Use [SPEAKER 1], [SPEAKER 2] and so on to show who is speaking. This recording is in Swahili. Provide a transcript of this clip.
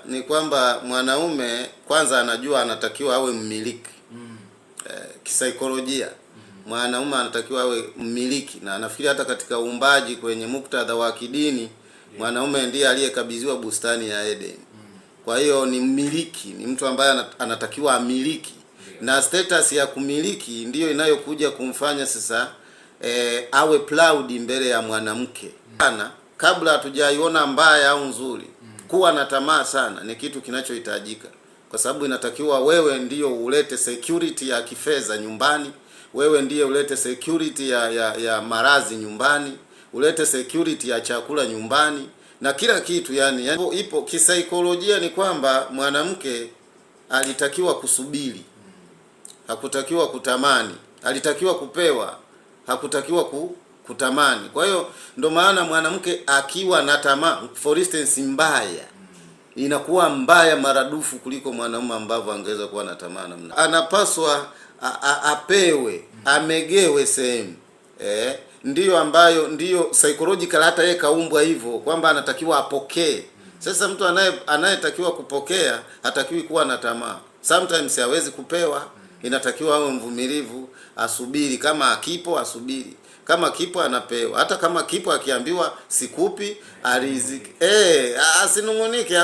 [SPEAKER 1] ni kwamba mwanaume kwanza anajua anatakiwa awe mmiliki. Kisaikolojia mwanaume anatakiwa awe mmiliki, na nafikiri hata katika uumbaji kwenye muktadha wa kidini mwanaume ndiye aliyekabidhiwa bustani ya Eden. Kwa hiyo ni mmiliki, ni mtu ambaye anatakiwa amiliki, na status ya kumiliki ndiyo inayokuja kumfanya sasa awe proud mbele ya mwanamke. Kabla hatujaiona mbaya au nzuri, kuwa na tamaa sana ni kitu kinachohitajika, kwa sababu inatakiwa wewe ndiyo ulete security ya kifedha nyumbani, wewe ndiye ulete security ya marazi nyumbani, ulete security ya chakula nyumbani na kila kitu. Yani ipo kisaikolojia ni kwamba mwanamke alitakiwa kusubiri, hakutakiwa kutamani. Alitakiwa kupewa, hakutakiwa kutamani. Kwa hiyo ndo maana mwanamke akiwa na tamaa, for instance, mbaya, inakuwa mbaya maradufu kuliko mwanamume ambavyo angeweza kuwa na tamaa namna. Anapaswa apewe, amegewe sehemu. Ndiyo ambayo ndiyo psychological, hata yeye kaumbwa hivyo kwamba anatakiwa apokee. Sasa mtu anayetakiwa kupokea hatakiwi kuwa na tamaa. Sometimes hawezi kupewa, inatakiwa awe mvumilivu, asubiri. Kama akipo asubiri, kama kipo anapewa. Hata kama kipo akiambiwa sikupi, ariziki, asinungunike.